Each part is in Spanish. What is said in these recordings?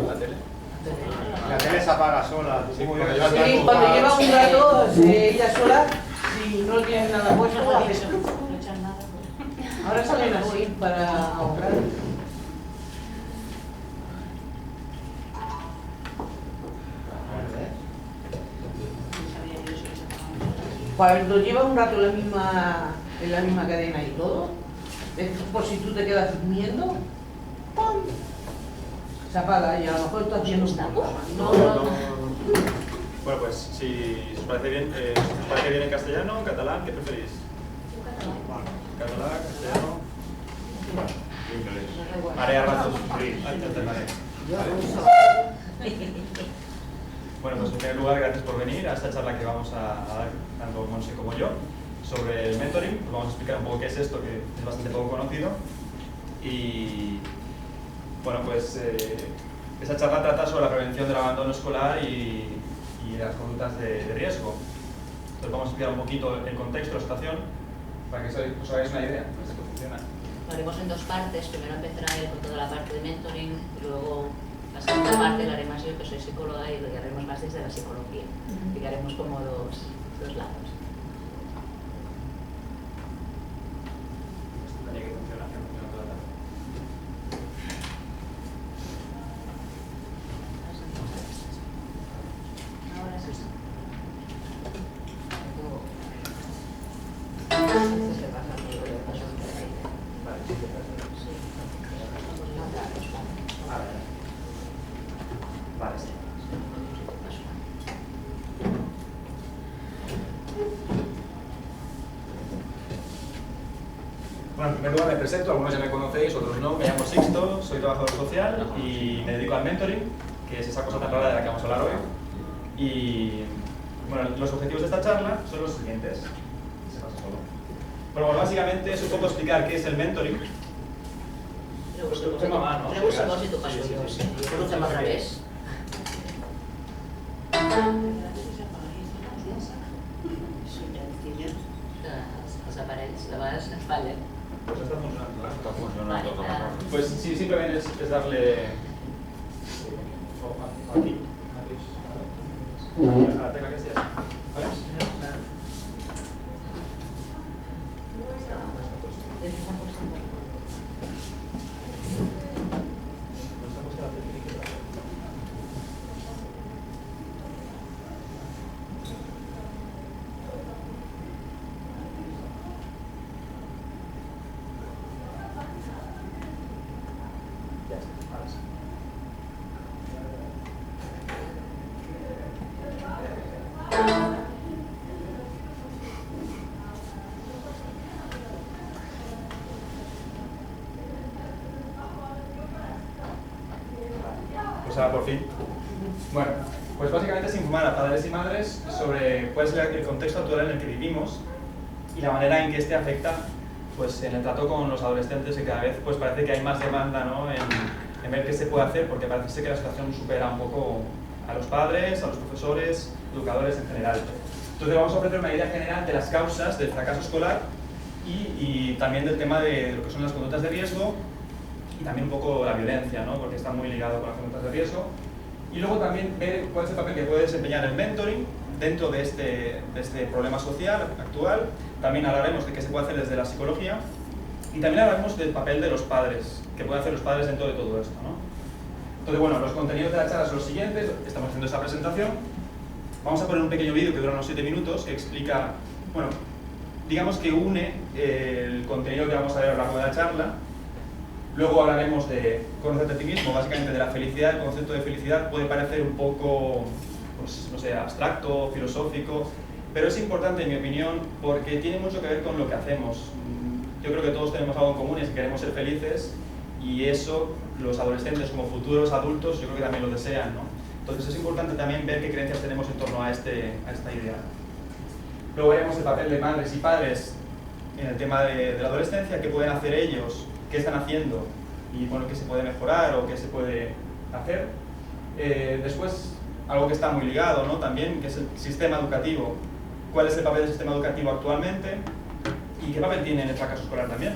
la tele? La tele se apaga sola. Sí, cuando lleva un rato ella sola, si no tiene nada puesto, hace eso. Ahora salen así para ahorrar. Cuando lleva un rato en la misma cadena y todo, es por si tú te quedas durmiendo, ¡pum! Se apaga y a lo mejor estás haciendo un programa. No. Bueno, pues si os parece bien en castellano, en catalán, ¿qué preferís? Catalán, castellano. Marea ratos. Bueno, pues en primer lugar, gracias por venir a esta charla que vamos a dar, tanto Monse como yo, sobre el mentoring. Os vamos a explicar un poco qué es esto, que es bastante poco conocido. Y bueno, pues esa charla trata sobre la prevención del abandono escolar y las conductas de riesgo. Entonces vamos a explicar un poquito el contexto, la situación, para que os hagáis una idea de cómo funciona. Lo haremos en dos partes. Primero empezará él con toda la parte de mentoring, y luego la segunda parte la haré más yo, que soy psicóloga, y lo haremos más desde la psicología. Explicaremos como dos lados. Tenía que funcionar, que funciona toda la tarde. Ahora sí. Vale, sí, vale, sí. Bueno, en primer lugar me presento, algunos ya me conocéis, otros no. Me llamo Sixto, soy trabajador social y me dedico al mentoring, que es esa cosa tan rara de la que vamos a hablar hoy. Y bueno, los objetivos de esta charla son los siguientes. Se pasa solo. Bueno, básicamente es un poco explicar qué es el mentoring. Pregunta vos y tu paso yo. Pregunta más revés. Els aparells de vegades fallen. Pues está funcionando. Está funcionando todo. Pues sí, simplemente es darle aquí, a la tecla que sea. ¿Vale? Pues ahora por fin. Bueno, pues básicamente es informar a padres y madres sobre cuál es el contexto actual en el que vivimos y la manera en que este afecta pues, en el trato con los adolescentes, que cada vez pues, parece que hay más demanda, ¿no? en ver qué se puede hacer, porque parece ser que la situación supera un poco a los padres, a los profesores, educadores en general. Entonces vamos a ofrecer una idea general de las causas del fracaso escolar y también del tema de lo que son las conductas de riesgo y también un poco la violencia, ¿no? Porque está muy ligado con las conductas de riesgo. Y luego también ver cuál es el papel que puede desempeñar el mentoring dentro de este problema social actual. También hablaremos de qué se puede hacer desde la psicología y también hablaremos del papel de los padres, qué pueden hacer los padres dentro de todo esto, ¿no? Entonces, bueno, los contenidos de la charla son los siguientes. Estamos haciendo esta presentación. Vamos a poner un pequeño vídeo que dura unos 7 minutos que explica, bueno, digamos que une el contenido que vamos a ver a lo largo de la charla. Luego hablaremos de conocerte a ti mismo, básicamente de la felicidad. El concepto de felicidad puede parecer un poco, pues, no sé, abstracto, filosófico, pero es importante en mi opinión porque tiene mucho que ver con lo que hacemos. Yo creo que todos tenemos algo en común, es que queremos ser felices y eso los adolescentes como futuros adultos yo creo que también lo desean, ¿no? Entonces es importante también ver qué creencias tenemos en torno a esta idea. Luego veremos el papel de madres y padres en el tema de la adolescencia, qué pueden hacer ellos, qué están haciendo y bueno, qué se puede mejorar o qué se puede hacer. Después, algo que está muy ligado, ¿no? También, que es el sistema educativo. ¿Cuál es el papel del sistema educativo actualmente? ¿Y qué papel tiene en el fracaso escolar también?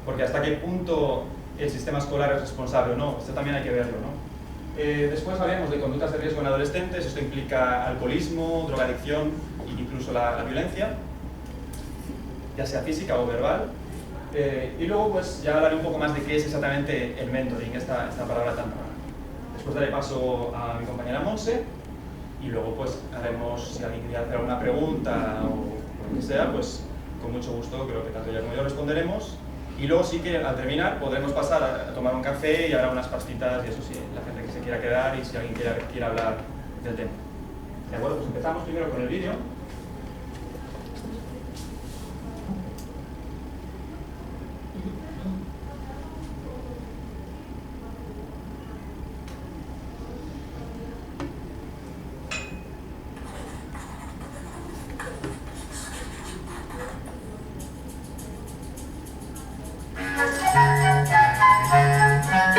Porque hasta qué punto el sistema escolar es responsable o no, esto también hay que verlo, ¿no? Después hablaremos de conductas de riesgo en adolescentes. Esto implica alcoholismo, drogadicción e incluso la violencia, ya sea física o verbal. Y luego pues ya hablaré un poco más de qué es exactamente el mentoring, esta palabra tan rara. Después daré paso a mi compañera Monse y luego pues haremos, si alguien quiere hacer alguna pregunta o lo que sea, pues con mucho gusto creo que tanto ella como yo responderemos. Y luego sí que al terminar podremos pasar a tomar un café y habrá unas pastitas y eso sí, la gente que se quiera quedar y si alguien quiera hablar del tema. De acuerdo, pues empezamos primero con el vídeo.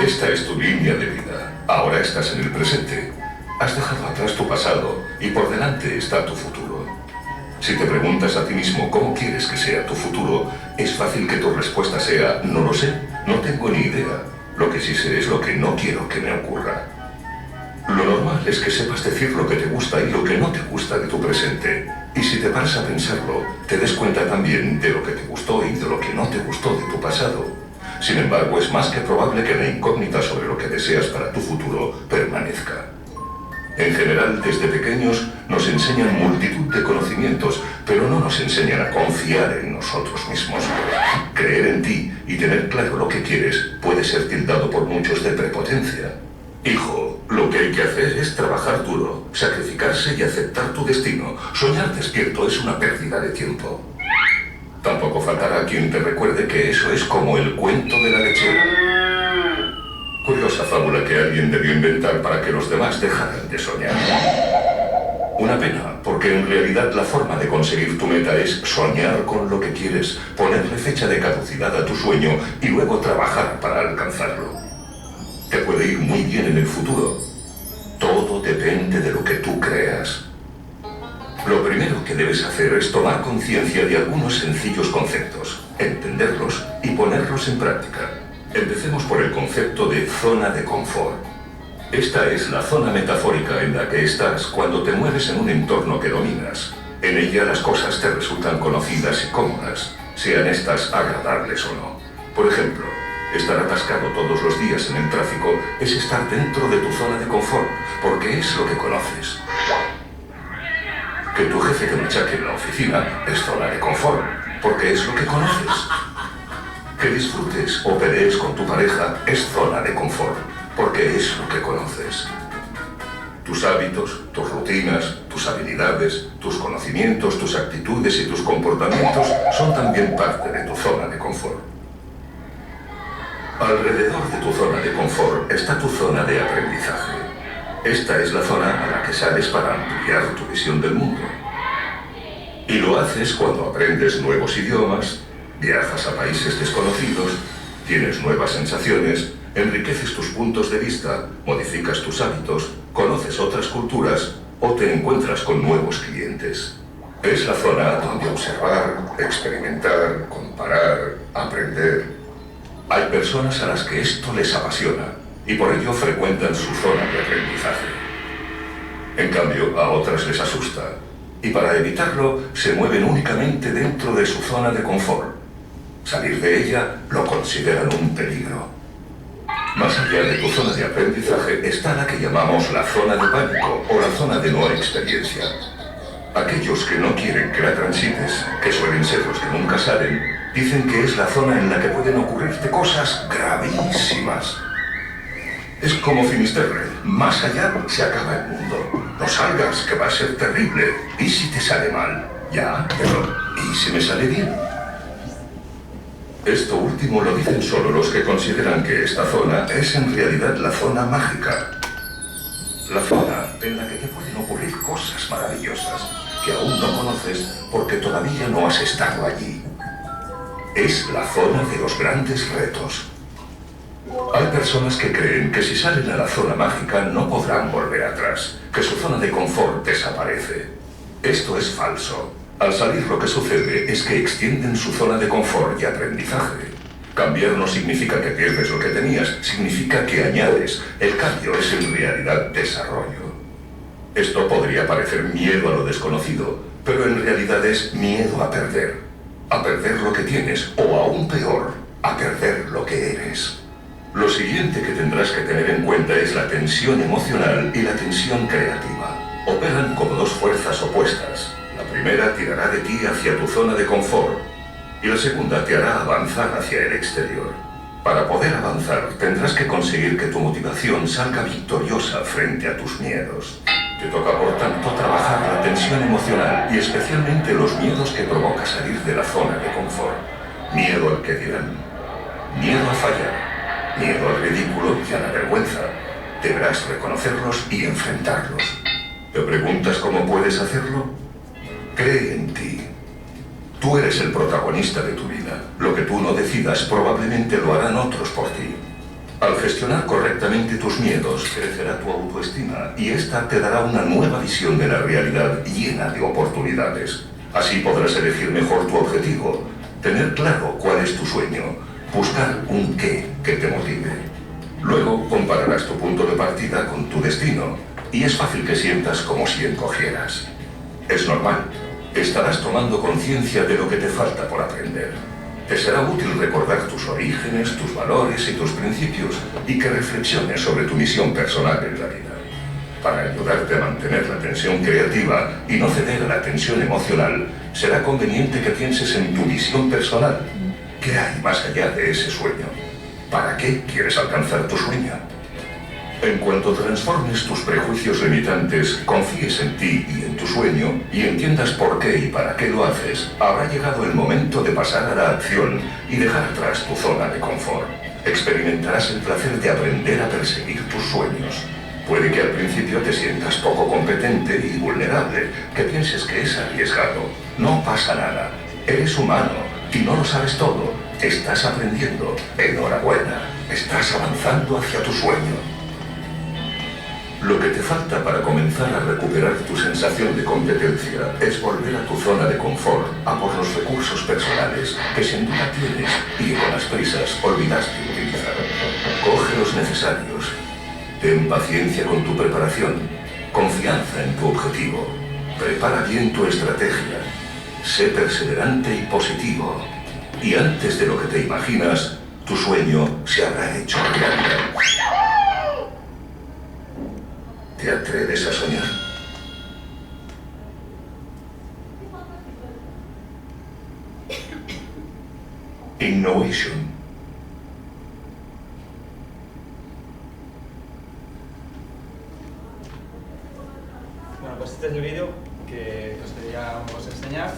Esta es tu línea de vida. Ahora estás en el presente. Has dejado atrás tu pasado y por delante está tu futuro. Si te preguntas a ti mismo cómo quieres que sea tu futuro, es fácil que tu respuesta sea: no lo sé, no tengo ni idea. Lo que sí sé es lo que no quiero que me ocurra. Lo normal es que sepas decir lo que te gusta y lo que no te gusta de tu presente. Y si te paras a pensarlo, te des cuenta también de lo que te gustó y de lo que no te gustó de tu pasado. Sin embargo, es más que probable que la incógnita sobre lo que deseas para tu futuro permanezca. En general, desde pequeños nos enseñan multitud de conocimientos, pero no nos enseñan a confiar en nosotros mismos. Creer en ti y tener claro lo que quieres puede ser tildado por muchos de prepotencia. Hijo, lo que hay que hacer es trabajar duro, sacrificarse y aceptar tu destino. Soñar despierto es una pérdida de tiempo. Tampoco faltará quien te recuerde que eso es como el cuento de la lechera. Curiosa fábula que alguien debió inventar para que los demás dejaran de soñar. Una pena, porque en realidad la forma de conseguir tu meta es soñar con lo que quieres, ponerle fecha de caducidad a tu sueño y luego trabajar para alcanzarlo. Te puede ir muy bien en el futuro. Todo depende de lo que tú creas. Lo primero que debes hacer es tomar conciencia de algunos sencillos conceptos, entenderlos y ponerlos en práctica. Empecemos por el concepto de zona de confort. Esta es la zona metafórica en la que estás cuando te mueves en un entorno que dominas. En ella las cosas te resultan conocidas y cómodas, sean estas agradables o no. Por ejemplo, estar atascado todos los días en el tráfico es estar dentro de tu zona de confort, porque es lo que conoces. Que tu jefe te machaque en la oficina es zona de confort, porque es lo que conoces. Que disfrutes o pelees con tu pareja es zona de confort, porque es lo que conoces. Tus hábitos, tus rutinas, tus habilidades, tus conocimientos, tus actitudes y tus comportamientos son también parte de tu zona de confort. Alrededor de tu zona de confort está tu zona de aprendizaje. Esta es la zona a la que sales para ampliar tu visión del mundo. Y lo haces cuando aprendes nuevos idiomas, viajas a países desconocidos, tienes nuevas sensaciones, enriqueces tus puntos de vista, modificas tus hábitos, conoces otras culturas o te encuentras con nuevos clientes. Es la zona donde observar, experimentar, comparar, aprender. Hay personas a las que esto les apasiona y por ello frecuentan su zona de aprendizaje. En cambio, a otras les asusta, y para evitarlo se mueven únicamente dentro de su zona de confort. Salir de ella lo consideran un peligro. Más allá de tu zona de aprendizaje está la que llamamos la zona de pánico o la zona de no experiencia. Aquellos que no quieren que la transites, que suelen ser los que nunca salen, dicen que es la zona en la que pueden ocurrirte cosas gravísimas. Es como Finisterre, más allá se acaba el mundo. No salgas, que va a ser terrible. ¿Y si te sale mal? Ya, pero ¿y si me sale bien? Esto último lo dicen solo los que consideran que esta zona es en realidad la zona mágica. La zona en la que te pueden ocurrir cosas maravillosas que aún no conoces porque todavía no has estado allí. Es la zona de los grandes retos. Hay personas que creen que si salen a la zona mágica no podrán volver atrás, que su zona de confort desaparece. Esto es falso. Al salir lo que sucede es que extienden su zona de confort y aprendizaje. Cambiar no significa que pierdes lo que tenías, significa que añades. El cambio es en realidad desarrollo. Esto podría parecer miedo a lo desconocido, pero en realidad es miedo a perder lo que tienes, o aún peor, a perder lo que eres. Lo siguiente que tendrás que tener en cuenta es la tensión emocional y la tensión creativa. Operan como dos fuerzas opuestas. La primera tirará de ti hacia tu zona de confort y la segunda te hará avanzar hacia el exterior. Para poder avanzar, tendrás que conseguir que tu motivación salga victoriosa frente a tus miedos. Te toca, por tanto, trabajar la tensión emocional y especialmente los miedos que provoca salir de la zona de confort. Miedo al que dirán, miedo a fallar, miedo al ridículo y a la vergüenza. Deberás reconocerlos y enfrentarlos. ¿Te preguntas cómo puedes hacerlo? Cree en ti. Tú eres el protagonista de tu vida. Lo que tú no decidas probablemente lo harán otros por ti. Al gestionar correctamente tus miedos, crecerá tu autoestima y esta te dará una nueva visión de la realidad llena de oportunidades. Así podrás elegir mejor tu objetivo, tener claro cuál es tu sueño, buscar un qué que te motive. Luego compararás tu punto de partida con tu destino y es fácil que sientas como si encogieras. Es normal. Estarás tomando conciencia de lo que te falta por aprender. Te será útil recordar tus orígenes, tus valores y tus principios y que reflexiones sobre tu misión personal en la vida. Para ayudarte a mantener la tensión creativa y no ceder a la tensión emocional, será conveniente que pienses en tu misión personal. ¿Qué hay más allá de ese sueño? ¿Para qué quieres alcanzar tu sueño? En cuanto transformes tus prejuicios limitantes, confíes en ti y en tu sueño y entiendas por qué y para qué lo haces, habrá llegado el momento de pasar a la acción y dejar atrás tu zona de confort. Experimentarás el placer de aprender a perseguir tus sueños. Puede que al principio te sientas poco competente y vulnerable, que pienses que es arriesgado. No pasa nada. Eres humano y no lo sabes todo. Estás aprendiendo. Enhorabuena. Estás avanzando hacia tu sueño. Lo que te falta para comenzar a recuperar tu sensación de competencia es volver a tu zona de confort, a por los recursos personales que sin duda tienes y que con las prisas olvidaste utilizar. Coge los necesarios. Ten paciencia con tu preparación, confianza en tu objetivo. Prepara bien tu estrategia. Sé perseverante y positivo. Y antes de lo que te imaginas, tu sueño se habrá hecho realidad. ¿Te atreves a soñar? Innovation. Bueno, pues este es el vídeo que os queríamos enseñar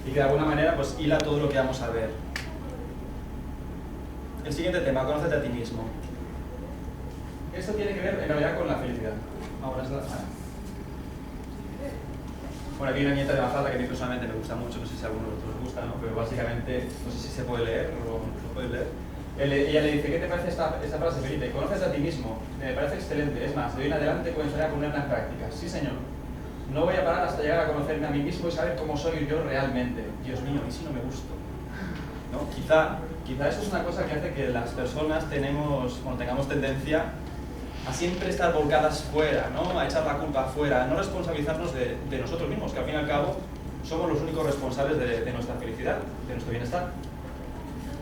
y que de alguna manera pues hila todo lo que vamos a ver. El siguiente tema, conócete a ti mismo. Esto tiene que ver en realidad con la felicidad. Ahora es la... Bueno, aquí hay una viñeta de Mafalda que a mí personalmente me gusta mucho, no sé si a alguno de vosotros os gusta, ¿no? Pero básicamente, no sé si se puede leer o no se puede leer. Ella le dice, ¿qué te parece esta frase, Felipe? Conoces a ti mismo, me parece excelente, es más, de hoy en adelante comenzaré a ponerla en práctica. Sí, señor. No voy a parar hasta llegar a conocerme a mí mismo y saber cómo soy yo realmente. Dios mío, ¿y si no me gusto? ¿No? Quizá eso es una cosa que hace que las personas tengamos tendencia a siempre estar volcadas fuera, ¿no? A echar la culpa fuera, a no responsabilizarnos de nosotros mismos, que al fin y al cabo somos los únicos responsables de nuestra felicidad, de nuestro bienestar.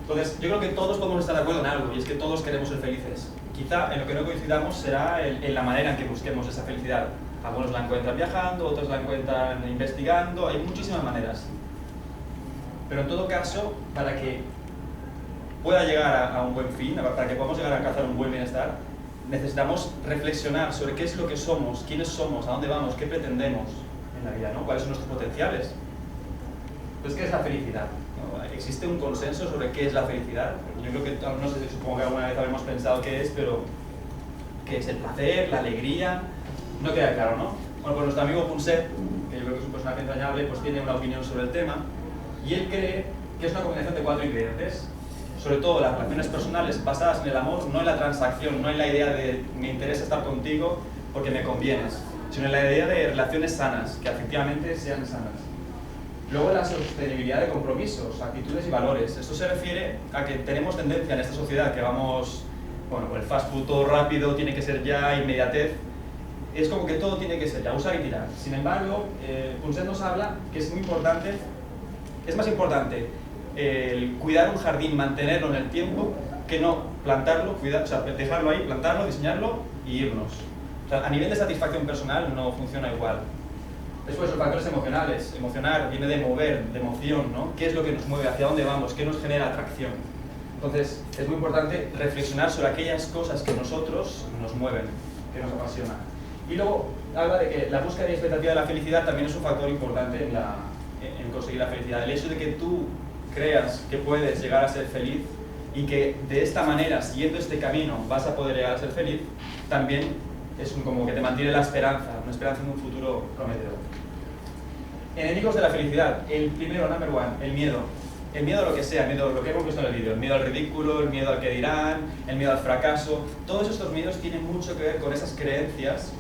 Entonces, yo creo que todos podemos estar de acuerdo en algo, y es que todos queremos ser felices. Quizá en lo que no coincidamos será en la manera en que busquemos esa felicidad. Algunos la encuentran viajando, otros la encuentran investigando, hay muchísimas maneras. Pero en todo caso, para que pueda llegar a un buen fin, para que podamos llegar a alcanzar un buen bienestar, necesitamos reflexionar sobre qué es lo que somos, quiénes somos, a dónde vamos, qué pretendemos en la vida, ¿no? ¿Cuáles son nuestros potenciales? Pues, ¿qué es la felicidad? ¿No? ¿Existe un consenso sobre qué es la felicidad? Yo creo que, no sé, supongo que alguna vez habremos pensado qué es, pero ¿qué es el placer, la alegría? No queda claro, ¿no? Bueno, pues nuestro amigo Punset, que yo creo que es un personaje entrañable, pues tiene una opinión sobre el tema, y él cree que es una combinación de 4 ingredientes. Sobre todo las relaciones personales basadas en el amor, no en la transacción, no en la idea de me interesa estar contigo porque me convienes, sino en la idea de relaciones sanas, que efectivamente sean sanas. Luego la sostenibilidad de compromisos, actitudes y valores. Esto se refiere a que tenemos tendencia en esta sociedad que vamos, bueno, el fast food todo rápido, tiene que ser ya, inmediatez. Es como que todo tiene que ser ya, usar y tirar. Sin embargo, Punset nos habla que es muy importante, es más importante el cuidar un jardín, mantenerlo en el tiempo, que no plantarlo, o sea, dejarlo ahí, plantarlo, diseñarlo y irnos. O sea, a nivel de satisfacción personal no funciona igual. Después, los factores emocionales. Emocionar viene de mover, de emoción, ¿no? ¿Qué es lo que nos mueve? ¿Hacia dónde vamos? ¿Qué nos genera atracción? Entonces, es muy importante reflexionar sobre aquellas cosas que nosotros nos mueven, que nos apasionan. Y luego, habla de que la búsqueda y expectativa de la felicidad también es un factor importante en conseguir la felicidad. El hecho de que tú creas que puedes llegar a ser feliz y que de esta manera, siguiendo este camino, vas a poder llegar a ser feliz, también es como que te mantiene la esperanza, una esperanza en un futuro prometedor. Enemigos de la felicidad. El primero, number one, el miedo. El miedo a lo que sea, el miedo a lo que hemos visto en el vídeo, el miedo al ridículo, el miedo al que dirán, el miedo al fracaso. Todos estos miedos tienen mucho que ver con esas creencias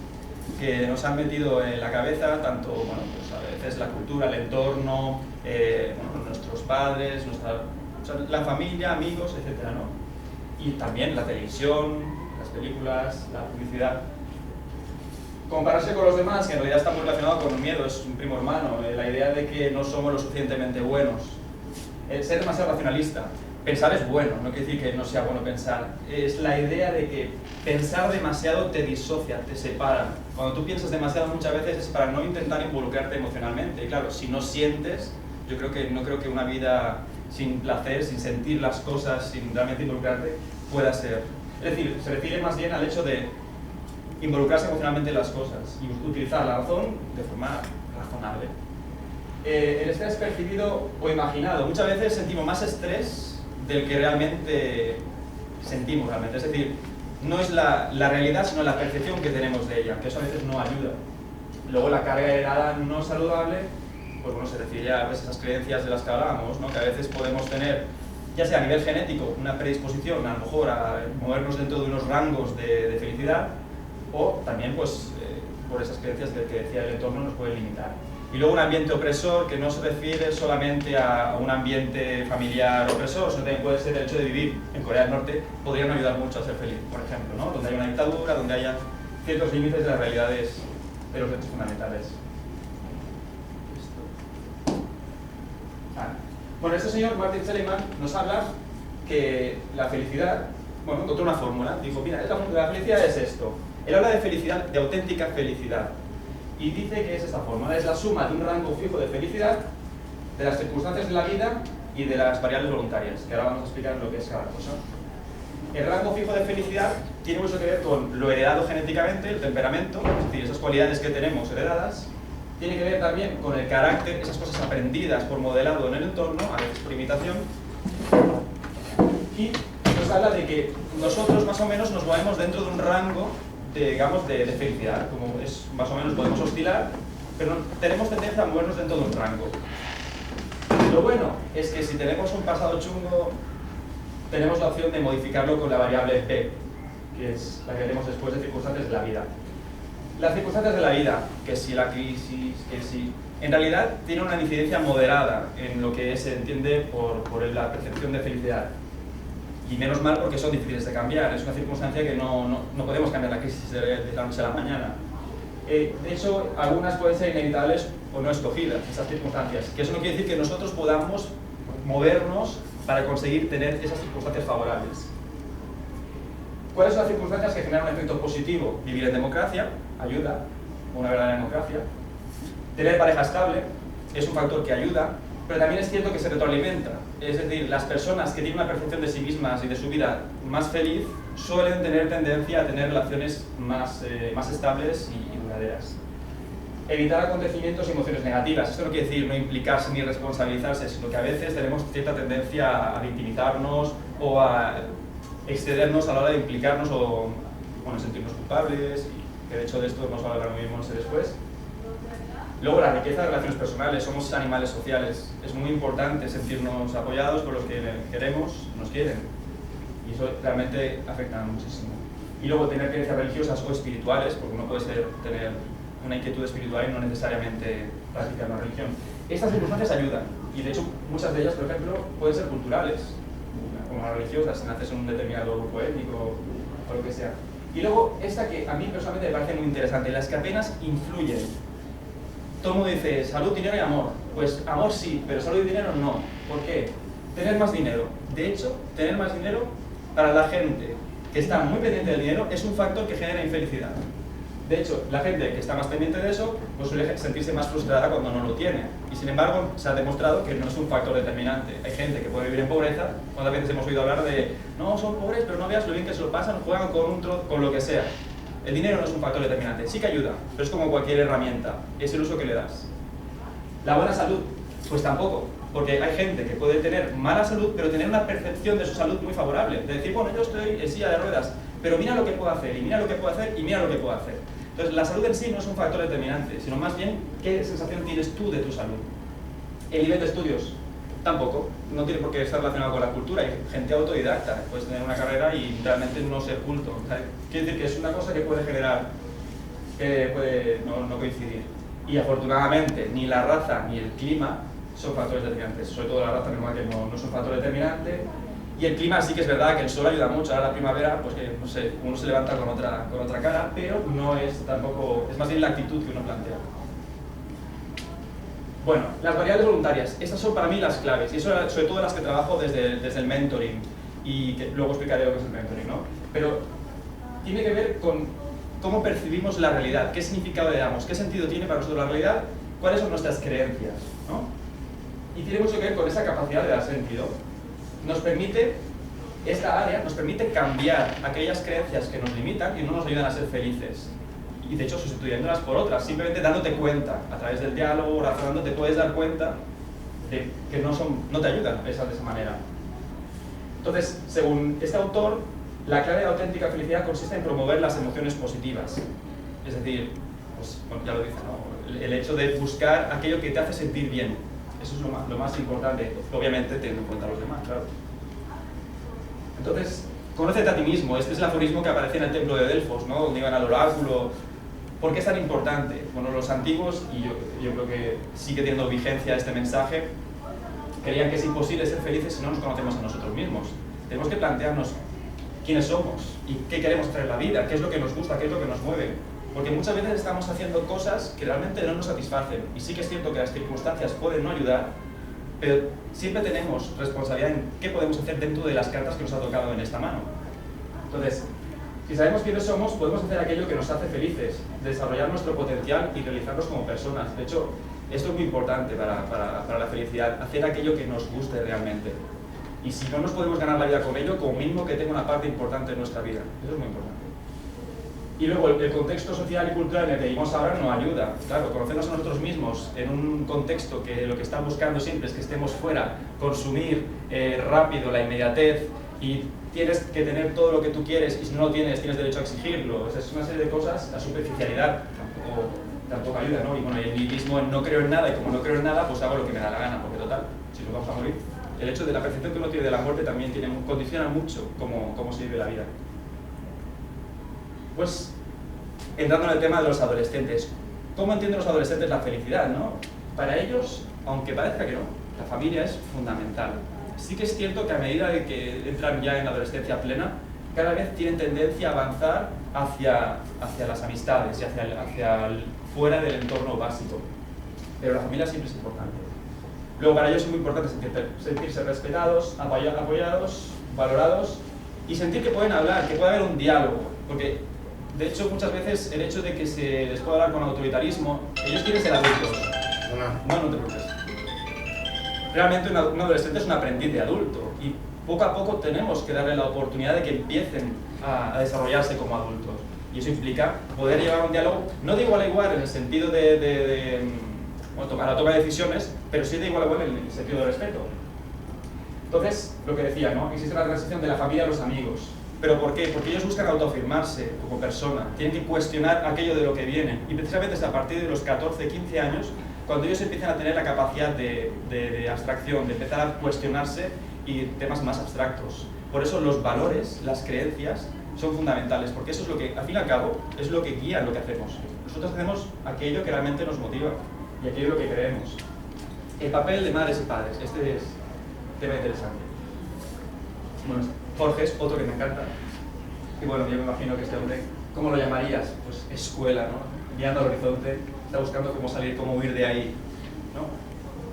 que nos han metido en la cabeza, tanto, bueno, pues a veces la cultura, el entorno, bueno, nuestros padres, o sea, la familia, amigos, etcétera, ¿no? Y también la televisión, las películas, la publicidad. Compararse con los demás, que en realidad está muy relacionado con el miedo, es un primo hermano, la idea de que no somos lo suficientemente buenos. Ser demasiado racionalista. Pensar es bueno, no quiere decir que no sea bueno pensar. Es la idea de que pensar demasiado te disocia, te separa. Cuando tú piensas demasiado muchas veces es para no intentar involucrarte emocionalmente. Y claro, si no sientes, yo no creo que una vida sin placer, sin sentir las cosas, sin realmente involucrarte, pueda ser. Es decir, se refiere más bien al hecho de involucrarse emocionalmente en las cosas y utilizar la razón de forma razonable. El estrés percibido o imaginado. Muchas veces sentimos más estrés del que realmente sentimos realmente. Es decir, no es la realidad, sino la percepción que tenemos de ella, que eso a veces no ayuda. Luego la carga heredada no saludable, pues bueno, se refiere a esas creencias de las que hablábamos, ¿no? Que a veces podemos tener, ya sea a nivel genético, una predisposición a lo mejor a movernos dentro de unos rangos de felicidad, o también pues por esas creencias que decía el entorno nos puede limitar. Y luego un ambiente opresor, que no se refiere solamente a un ambiente familiar opresor, sino también puede ser el hecho de vivir en Corea del Norte, podría no ayudar mucho a ser feliz, por ejemplo, ¿no? Donde hay una dictadura, donde haya ciertos límites de las realidades de los derechos fundamentales. Bueno, este señor, Martin Seligman, nos habla que la felicidad, bueno, encontró una fórmula, dijo, mira, la felicidad es esto. Él habla de felicidad, de auténtica felicidad. Y dice que es esta fórmula, es la suma de un rango fijo de felicidad, de las circunstancias de la vida y de las variables voluntarias, que ahora vamos a explicar lo que es cada cosa. El rango fijo de felicidad tiene mucho que ver con lo heredado genéticamente, el temperamento, es decir, esas cualidades que tenemos heredadas. Tiene que ver también con el carácter, esas cosas aprendidas por modelado en el entorno, a veces por imitación. Y nos habla de que nosotros más o menos nos movemos dentro de un rango digamos, de felicidad, como es más o menos podemos oscilar, pero tenemos tendencia a movernos dentro de un rango. Lo bueno es que si tenemos un pasado chungo, tenemos la opción de modificarlo con la variable P, que es la que tenemos después de circunstancias de la vida. Las circunstancias de la vida, que si la crisis, que si... En realidad tiene una incidencia moderada en lo que se entiende por la percepción de felicidad. Y menos mal porque son difíciles de cambiar, es una circunstancia que no podemos cambiar la crisis de la noche a la mañana. De hecho, algunas pueden ser inevitables o no escogidas, esas circunstancias. Que eso no quiere decir que nosotros podamos movernos para conseguir tener esas circunstancias favorables. ¿Cuáles son las circunstancias que generan un efecto positivo? Vivir en democracia, ayuda, una verdadera democracia. Tener pareja estable es un factor que ayuda, pero también es cierto que se retroalimenta. Es decir, las personas que tienen una percepción de sí mismas y de su vida más feliz suelen tener tendencia a tener relaciones más estables y duraderas. Evitar acontecimientos y emociones negativas. Esto no quiere decir no implicarse ni responsabilizarse, sino que a veces tenemos cierta tendencia a victimizarnos o a excedernos a la hora de implicarnos o bueno, sentirnos culpables, y que de hecho de esto vamos a hablar muy bien después. Luego, la riqueza de relaciones personales, somos animales sociales. Es muy importante sentirnos apoyados por los que queremos, nos quieren. Y eso realmente afecta muchísimo. Y luego, tener creencias religiosas o espirituales, porque uno puede tener una inquietud espiritual y no necesariamente practicar una religión. estas circunstancias ayudan, y de hecho muchas de ellas, por ejemplo, pueden ser culturales, como las religiosas, si naces en un determinado grupo étnico o lo que sea. Y luego, esta que a mí personalmente me parece muy interesante, las que apenas influyen. Todo el mundo dice, salud, dinero y amor. Pues amor sí, pero salud y dinero no. ¿Por qué? Tener más dinero. De hecho, tener más dinero para la gente que está muy pendiente del dinero es un factor que genera infelicidad. De hecho, la gente que está más pendiente de eso pues suele sentirse más frustrada cuando no lo tiene. Y sin embargo, se ha demostrado que no es un factor determinante. Hay gente que puede vivir en pobreza. ¿Cuántas veces hemos oído hablar de no, son pobres, pero no veas lo bien que se lo pasan, juegan con lo que sea? El dinero no es un factor determinante. Sí que ayuda, pero es como cualquier herramienta. Es el uso que le das. La buena salud, pues tampoco. Porque hay gente que puede tener mala salud, pero tener una percepción de su salud muy favorable. De decir, bueno, yo estoy en silla de ruedas, pero mira lo que puedo hacer, y mira lo que puedo hacer, y mira lo que puedo hacer. Entonces, la salud en sí no es un factor determinante, sino más bien qué sensación tienes tú de tu salud. El nivel de estudios, tampoco. No tiene por qué estar relacionado con la cultura. Hay gente autodidacta, puedes tener una carrera y realmente no ser culto. O sea, quiere decir que es una cosa que puede generar, que puede no coincidir. Y afortunadamente, ni la raza ni el clima son factores determinantes. Sobre todo la raza, normal que no es un factor determinante. Y el clima sí que es verdad que el sol ayuda mucho. Ahora la primavera, pues que no sé, uno se levanta con otra cara, pero no es tampoco, es más bien la actitud que uno plantea. Bueno, las variables voluntarias, estas son para mí las claves, y eso sobre todo las que trabajo desde el mentoring, y que luego explicaré lo que es el mentoring, ¿no? Pero tiene que ver con cómo percibimos la realidad, qué significado le damos, qué sentido tiene para nosotros la realidad, cuáles son nuestras creencias, ¿no? Y tiene mucho que ver con esa capacidad de dar sentido. Nos permite, esta área nos permite cambiar aquellas creencias que nos limitan y no nos ayudan a ser felices. Y de hecho sustituyéndolas por otras, simplemente dándote cuenta, a través del diálogo, razonando, te puedes dar cuenta de que no te ayudan de esa manera. Entonces, según este autor, la clave de la auténtica felicidad consiste en promover las emociones positivas. Es decir, pues, bueno, ya lo dice, ¿no? El hecho de buscar aquello que te hace sentir bien. Eso es lo más importante, obviamente teniendo en cuenta a los demás, claro. Entonces, conócete a ti mismo. Este es el aforismo que aparece en el templo de Delfos, ¿no? Donde iban al oráculo. ¿Por qué es tan importante? Bueno, los antiguos, y yo creo que sigue teniendo vigencia este mensaje, creían que es imposible ser felices si no nos conocemos a nosotros mismos. Tenemos que plantearnos quiénes somos y qué queremos hacer en la vida, qué es lo que nos gusta, qué es lo que nos mueve. Porque muchas veces estamos haciendo cosas que realmente no nos satisfacen. Y sí que es cierto que las circunstancias pueden no ayudar, pero siempre tenemos responsabilidad en qué podemos hacer dentro de las cartas que nos ha tocado en esta mano. Entonces, si sabemos quiénes somos, podemos hacer aquello que nos hace felices, desarrollar nuestro potencial y realizarnos como personas. De hecho, esto es muy importante para la felicidad, hacer aquello que nos guste realmente. Y si no nos podemos ganar la vida con ello, como mínimo que tenga una parte importante en nuestra vida. Eso es muy importante. Y luego, el contexto social y cultural en el que vivimos ahora nos ayuda. Claro, conocernos a nosotros mismos en un contexto que lo que está buscando siempre es que estemos fuera, consumir rápido, la inmediatez, y tienes que tener todo lo que tú quieres, y si no lo tienes, tienes derecho a exigirlo. O sea, es una serie de cosas. La superficialidad tampoco ayuda, ¿no? Y bueno, y el nihilismo en no creo en nada, y como no creo en nada, pues hago lo que me da la gana, porque total, si nos vamos a morir. El hecho de la percepción que uno tiene de la muerte también condiciona mucho cómo se vive la vida. Pues, entrando en el tema de los adolescentes, ¿cómo entienden los adolescentes la felicidad, no? Para ellos, aunque parezca que no, la familia es fundamental. Sí que es cierto que a medida de que entran ya en la adolescencia plena, cada vez tienen tendencia a avanzar hacia las amistades y hacia fuera del entorno básico. Pero la familia siempre es importante. Luego, para ellos es muy importante sentirse respetados, apoyados, valorados y sentir que pueden hablar, que puede haber un diálogo. Porque, de hecho, muchas veces el hecho de que se les pueda hablar con autoritarismo, ellos quieren ser adultos. No te preocupes. Realmente un adolescente es un aprendiz de adulto y poco a poco tenemos que darle la oportunidad de que empiecen a desarrollarse como adultos. Y eso implica poder llevar un diálogo, no de igual a igual en el sentido a la toma de decisiones, pero sí de igual a igual en el sentido de respeto. Entonces, lo que decía, ¿no? Existe la transición de la familia a los amigos. ¿Pero por qué? Porque ellos buscan autoafirmarse como persona, tienen que cuestionar aquello de lo que vienen. Y precisamente es a partir de los 14, 15 años, cuando ellos empiezan a tener la capacidad de abstracción, de empezar a cuestionarse y temas más abstractos. Por eso los valores, las creencias, son fundamentales, porque eso es lo que, al fin y al cabo, es lo que guía lo que hacemos. Nosotros hacemos aquello que realmente nos motiva y aquello en lo que creemos. El papel de madres y padres. Este es tema interesante. Bueno, Jorge es otro que me encanta. Y bueno, yo me imagino que este hombre, ¿cómo lo llamarías? Pues escuela, ¿no? Mirando al horizonte, está buscando cómo salir, cómo huir de ahí, ¿no?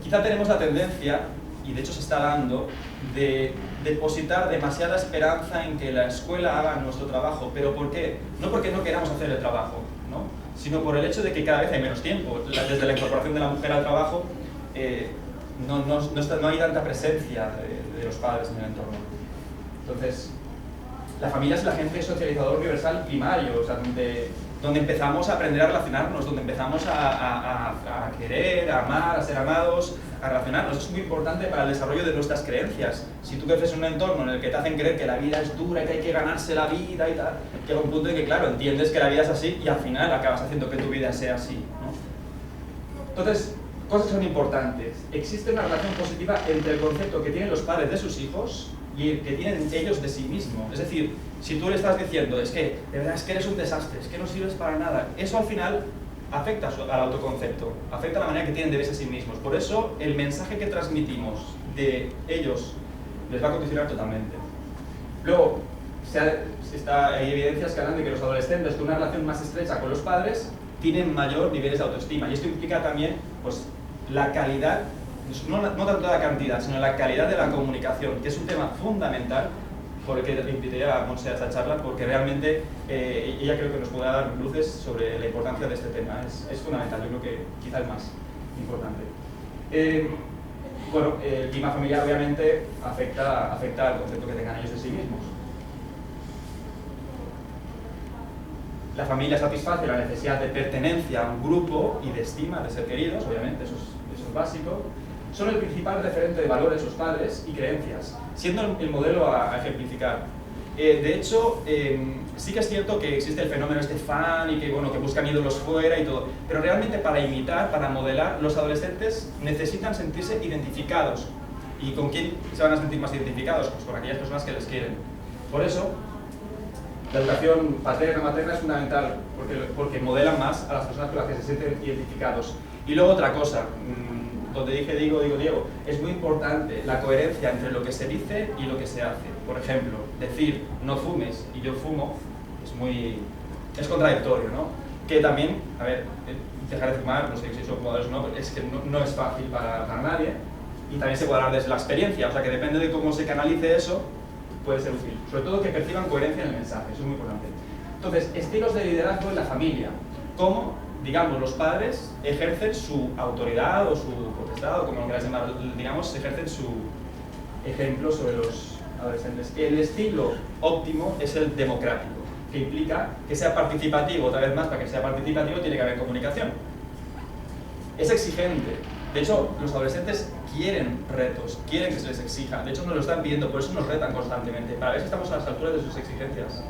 Quizá tenemos la tendencia, y de hecho se está dando, de depositar demasiada esperanza en que la escuela haga nuestro trabajo. ¿Pero por qué? No porque no queramos hacer el trabajo, ¿no? Sino por el hecho de que cada vez hay menos tiempo. Desde la incorporación de la mujer al trabajo, no hay tanta presencia de los padres en el entorno. Entonces, la familia es el agente socializador universal primario, o sea, donde empezamos a aprender a relacionarnos, donde empezamos a querer, a amar, a ser amados, a relacionarnos. Es muy importante para el desarrollo de nuestras creencias. Si tú creces en un entorno en el que te hacen creer que la vida es dura y que hay que ganarse la vida y tal, llega un punto en que, claro, entiendes que la vida es así y al final acabas haciendo que tu vida sea así, ¿no? Entonces, cosas son importantes. Existe una relación positiva entre el concepto que tienen los padres de sus hijos y el que tienen ellos de sí mismos. Es decir, si tú le estás diciendo, es que de verdad es que eres un desastre, es que no sirves para nada, eso al final afecta al autoconcepto, afecta a la manera que tienen de verse a sí mismos. Por eso el mensaje que transmitimos de ellos les va a condicionar totalmente. Luego, hay evidencias que hablan de que los adolescentes con una relación más estrecha con los padres tienen mayor niveles de autoestima, y esto implica también pues, la calidad, no tanto la cantidad, sino la calidad de la comunicación, que es un tema fundamental, por el que le invité a Montse a esta charla, porque realmente ella creo que nos podrá dar luces sobre la importancia de este tema. Es fundamental, yo creo que quizá el más importante. Bueno, el clima familiar obviamente afecta al concepto que tengan ellos de sí mismos. La familia satisface la necesidad de pertenencia a un grupo y de estima, de ser queridos, obviamente, eso es básico. Son el principal referente de valores sus padres y creencias, siendo el modelo a ejemplificar. De hecho, sí que es cierto que existe el fenómeno este fan y que, bueno, que buscan ídolos fuera y todo, pero realmente para imitar, para modelar, los adolescentes necesitan sentirse identificados. ¿Y con quién se van a sentir más identificados? Pues con aquellas personas que les quieren. Por eso, la educación paterna-materna es fundamental, porque modelan más a las personas con las que se sienten identificados. Y luego otra cosa, donde dije digo, es muy importante la coherencia entre lo que se dice y lo que se hace. Por ejemplo, decir no fumes y yo fumo es contradictorio, ¿no? Que también, a ver, dejar de fumar, no sé si son fumadores o no, es que no es fácil para nadie, y también se puede hablar desde la experiencia, o sea que depende de cómo se canalice eso, puede ser útil. Sobre todo que perciban coherencia en el mensaje, eso es muy importante. Entonces, estilos de liderazgo en la familia. ¿Cómo, digamos, los padres ejercen su autoridad o su potestad, o como lo queráis llamar, digamos, ejercen su ejemplo sobre los adolescentes? El estilo óptimo es el democrático, que implica que sea participativo. Otra vez más, para que sea participativo tiene que haber comunicación. Es exigente. De hecho, los adolescentes quieren retos, quieren que se les exija. De hecho, nos lo están pidiendo, por eso nos retan constantemente, para ver si estamos a las alturas de sus exigencias.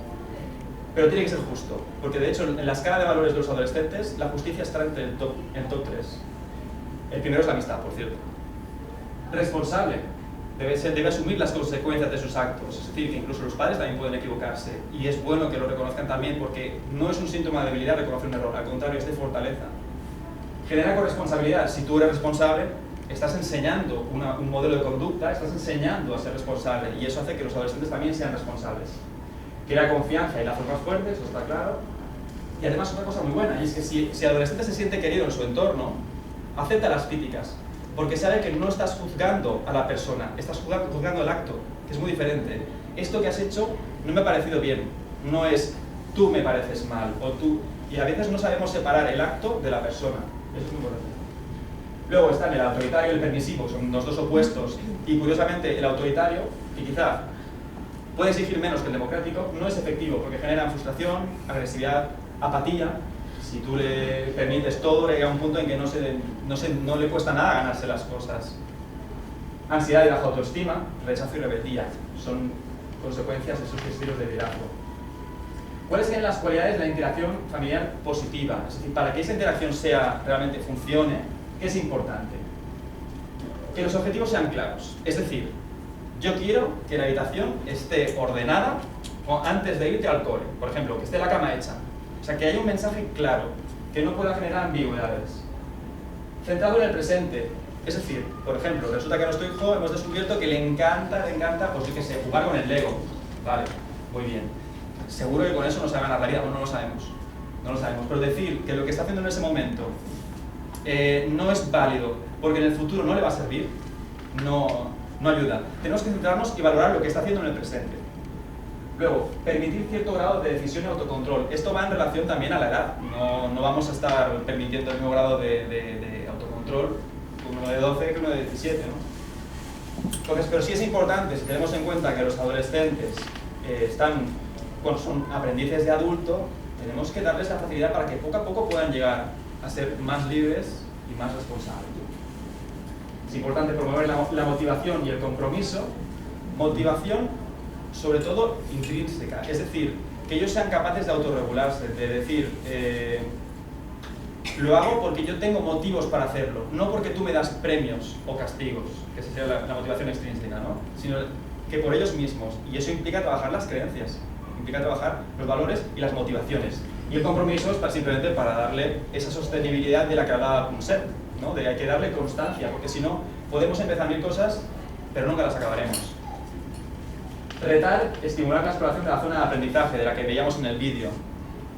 Pero tiene que ser justo, porque de hecho, en la escala de valores de los adolescentes, la justicia está entre el top 3. El primero es la amistad, por cierto. Responsable. Debe asumir las consecuencias de sus actos. Es decir, que incluso los padres también pueden equivocarse. Y es bueno que lo reconozcan también, porque no es un síntoma de debilidad reconocer un error, al contrario, es de fortaleza. Genera corresponsabilidad. Si tú eres responsable, estás enseñando un modelo de conducta, estás enseñando a ser responsable, y eso hace que los adolescentes también sean responsables. Crea confianza y lazos más fuertes, eso está claro. Y además otra cosa muy buena, y es que si el adolescente se siente querido en su entorno, acepta las críticas, porque sabe que no estás juzgando a la persona, estás juzgando el acto, que es muy diferente. Esto que has hecho no me ha parecido bien, no es tú me pareces mal, o tú... Y a veces no sabemos separar el acto de la persona. Eso es muy importante. Luego están el autoritario y el permisivo, son los dos opuestos, y curiosamente el autoritario, que quizá puede exigir menos que el democrático, no es efectivo porque genera frustración, agresividad, apatía. Si tú le permites todo, llega a un punto en que no le cuesta nada ganarse las cosas. Ansiedad y baja autoestima, rechazo y rebeldía, son consecuencias de esos estilos de liderazgo. ¿Cuáles serían las cualidades de la interacción familiar positiva? Es decir, para que esa interacción realmente funcione, ¿qué es importante? Que los objetivos sean claros. Es decir, yo quiero que la habitación esté ordenada antes de irte al cole. Por ejemplo, que esté la cama hecha. O sea, que haya un mensaje claro, que no pueda generar ambigüedades. Centrado en el presente. Es decir, por ejemplo, resulta que a nuestro hijo hemos descubierto que le encanta, pues yo qué sé, jugar con el Lego. Vale, muy bien. Seguro que con eso nos va a ganar la vida, no lo sabemos. No lo sabemos, pero decir que lo que está haciendo en ese momento no es válido porque en el futuro no le va a servir, no ayuda. Tenemos que centrarnos y valorar lo que está haciendo en el presente. Luego, permitir cierto grado de decisión y autocontrol. Esto va en relación también a la edad. No vamos a estar permitiendo el mismo grado de autocontrol que uno de 12 que uno de 17, ¿no? Entonces, pero sí es importante, si tenemos en cuenta que los adolescentes son aprendices de adulto, tenemos que darles la facilidad para que poco a poco puedan llegar a ser más libres y más responsables. Es importante promover la motivación y el compromiso. Motivación, sobre todo, intrínseca. Es decir, que ellos sean capaces de autorregularse, de decir, lo hago porque yo tengo motivos para hacerlo, no porque tú me das premios o castigos, que esa sería la motivación extrínseca, ¿no? Sino que por ellos mismos. Y eso implica trabajar las creencias, implica trabajar los valores y las motivaciones. Y el compromiso es simplemente para darle esa sostenibilidad de la que hablaba Punset, ¿no? De hay que darle constancia, porque si no, podemos empezar 1000 cosas, pero nunca las acabaremos. Retar, estimular la exploración de la zona de aprendizaje, de la que veíamos en el vídeo.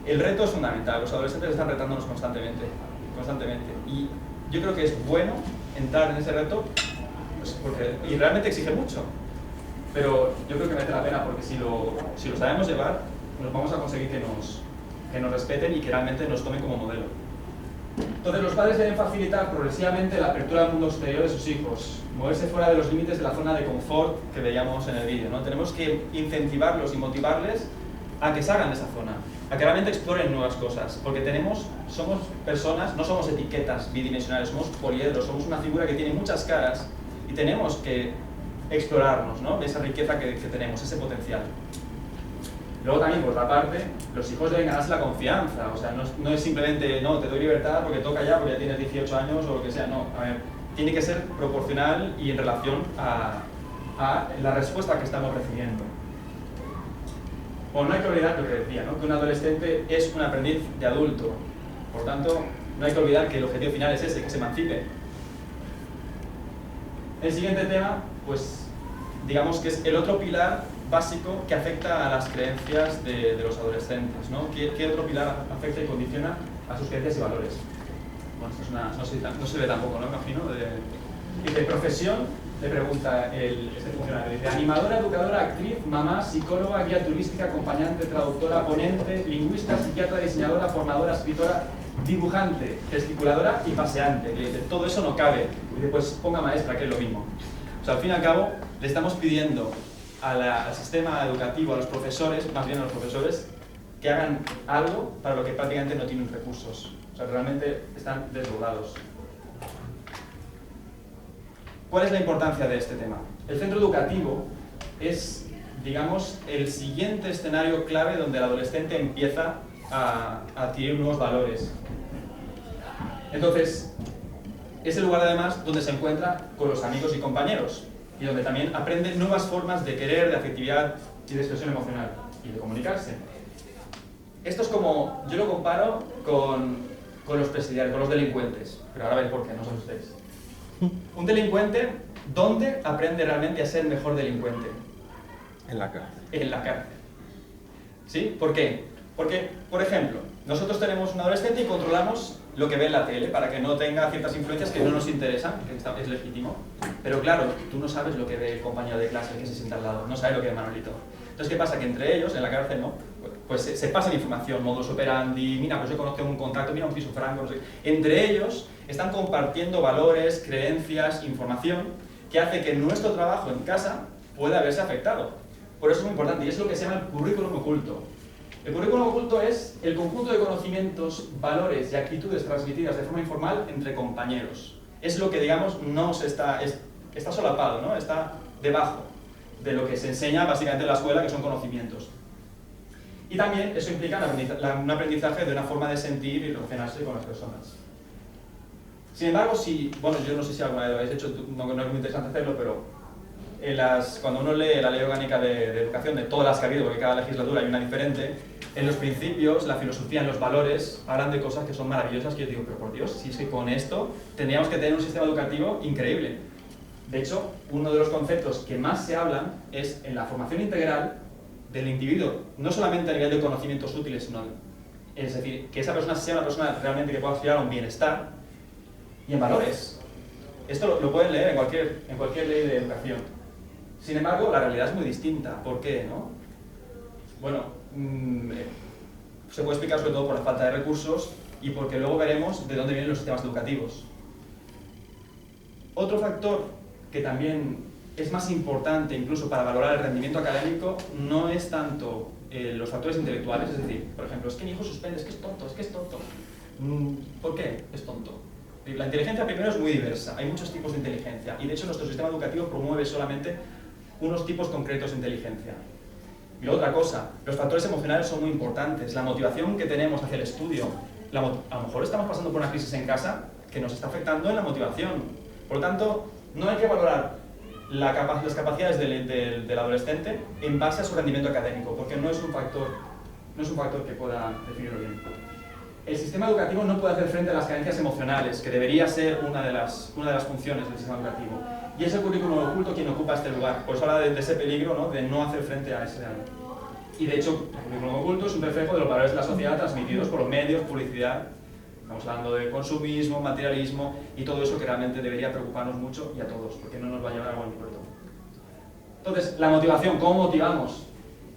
El reto es fundamental, los adolescentes están retándonos constantemente. Y yo creo que es bueno entrar en ese reto, pues y realmente exige mucho. Pero yo creo que merece la pena, porque si lo sabemos llevar, nos vamos a conseguir que nos respeten y que realmente nos tomen como modelo. Entonces, los padres deben facilitar progresivamente la apertura al mundo exterior de sus hijos, moverse fuera de los límites de la zona de confort que veíamos en el vídeo, ¿no? Tenemos que incentivarlos y motivarles a que salgan de esa zona, a que realmente exploren nuevas cosas, porque somos personas, no somos etiquetas bidimensionales, somos poliedros, somos una figura que tiene muchas caras y tenemos que explorarnos, ¿no? De esa riqueza que tenemos, ese potencial. Luego también, por otra parte, los hijos deben ganarse la confianza, o sea, no es simplemente, no, te doy libertad porque toca ya, porque ya tienes 18 años o lo que sea, no, a ver, tiene que ser proporcional y en relación a la respuesta que estamos recibiendo. O no hay que olvidar lo que decía, ¿no? Que un adolescente es un aprendiz de adulto, por tanto, no hay que olvidar que el objetivo final es ese, que se emancipe. El siguiente tema, pues, digamos que es el otro pilar básico que afecta a las creencias de los adolescentes, ¿no? ¿Qué otro pilar afecta y condiciona a sus creencias y valores? Bueno, esto es no se ve tampoco, ¿no? Imagino. Dice, profesión, le pregunta este funcionario, dice, animadora, educadora, actriz, mamá, psicóloga, guía turística, acompañante, traductora, ponente, lingüista, psiquiatra, diseñadora, formadora, escritora, dibujante, gesticuladora y paseante. Y dice, todo eso no cabe. Y dice, pues ponga maestra, que es lo mismo. O sea, al fin y al cabo, le estamos pidiendo al sistema educativo, a los profesores, más bien a los profesores, que hagan algo para lo que prácticamente no tienen recursos. O sea, realmente están desbordados. ¿Cuál es la importancia de este tema? El centro educativo es, digamos, el siguiente escenario clave donde el adolescente empieza a adquirir nuevos valores. Entonces, es el lugar además donde se encuentra con los amigos y compañeros y donde también aprende nuevas formas de querer, de afectividad y de expresión emocional y de comunicarse. Esto es como, yo lo comparo con los presidiarios, con los delincuentes, pero ahora veis por qué, no son ustedes. Un delincuente, ¿dónde aprende realmente a ser mejor delincuente? En la cárcel. En la cárcel. ¿Sí? ¿Por qué? Porque, por ejemplo, nosotros tenemos un adolescente y controlamos lo que ve en la tele para que no tenga ciertas influencias que no nos interesan, que es legítimo. Pero claro, tú no sabes lo que ve el compañero de clase que se sienta al lado, no sabes lo que ve Manolito. Entonces, ¿qué pasa? Que entre ellos, en la cárcel, ¿no? Pues se pasan información, modus operandi, mira, pues yo conozco un contacto, mira un piso franco, no sé. Entre ellos están compartiendo valores, creencias, información que hace que nuestro trabajo en casa pueda verse afectado. Por eso es muy importante y es lo que se llama el currículum oculto. El currículum oculto es el conjunto de conocimientos, valores y actitudes transmitidas de forma informal entre compañeros. Es lo que, digamos, no se está solapado, ¿no? Está debajo de lo que se enseña básicamente en la escuela, que son conocimientos. Y también eso implica un aprendizaje de una forma de sentir y relacionarse con las personas. Sin embargo, bueno, yo no sé si alguna vez lo habéis hecho, no es muy interesante hacerlo, pero cuando uno lee la Ley Orgánica de Educación, de todas las que ha habido, porque cada legislatura hay una diferente, en los principios, la filosofía, en los valores, hablan de cosas que son maravillosas que yo digo, pero por Dios, si es que con esto tendríamos que tener un sistema educativo increíble. De hecho, uno de los conceptos que más se hablan es en la formación integral del individuo, no solamente a nivel de conocimientos útiles, sino, es decir, que esa persona sea una persona realmente que pueda aspirar a un bienestar, y en valores. Esto lo pueden leer en cualquier ley de educación. Sin embargo, la realidad es muy distinta. ¿Por qué, no? Bueno, se puede explicar sobre todo por la falta de recursos y porque luego veremos de dónde vienen los sistemas educativos. Otro factor que también es más importante incluso para valorar el rendimiento académico no es tanto los factores intelectuales, es decir, por ejemplo, es que mi hijo suspende, es que es tonto. ¿Por qué es tonto? La inteligencia primero es muy diversa, hay muchos tipos de inteligencia y de hecho nuestro sistema educativo promueve solamente unos tipos concretos de inteligencia. Y luego otra cosa, los factores emocionales son muy importantes, la motivación que tenemos hacia el estudio. A lo mejor estamos pasando por una crisis en casa que nos está afectando en la motivación. Por lo tanto, no hay que valorar las capacidades del adolescente en base a su rendimiento académico, porque no es un factor que pueda definirlo bien. El sistema educativo no puede hacer frente a las carencias emocionales, que debería ser una de las funciones del sistema educativo. Y es el currículum oculto quien ocupa este lugar. Por eso habla de ese peligro, ¿no?, de no hacer frente a ese daño. Y de hecho, el currículum oculto es un reflejo de los valores de la sociedad transmitidos por los medios, publicidad. Estamos hablando de consumismo, materialismo y todo eso que realmente debería preocuparnos mucho y a todos, porque no nos va a llevar a buen puerto. Entonces, la motivación, ¿cómo motivamos?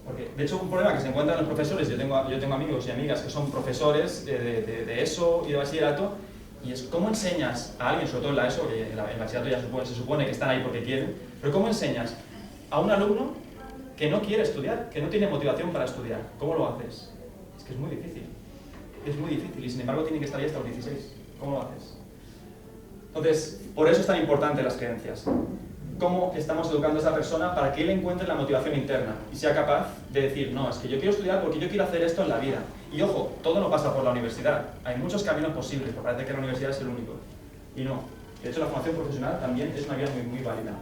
Porque, de hecho, un problema que se encuentran los profesores, yo tengo amigos y amigas que son profesores de ESO y de bachillerato, y es cómo enseñas a alguien, sobre todo en la ESO, que en el bachillerato ya se supone que están ahí porque quieren, pero cómo enseñas a un alumno que no quiere estudiar, que no tiene motivación para estudiar. ¿Cómo lo haces? Es que es muy difícil. Es muy difícil y sin embargo tiene que estar ahí hasta los 16. ¿Cómo lo haces? Entonces, por eso es tan importante las creencias. Cómo estamos educando a esa persona para que él encuentre la motivación interna y sea capaz de decir, no, es que yo quiero estudiar porque yo quiero hacer esto en la vida. Y ojo, todo no pasa por la universidad. Hay muchos caminos posibles, pero parece que la universidad es el único. Y no. De hecho, la formación profesional también es una vía muy, muy válida.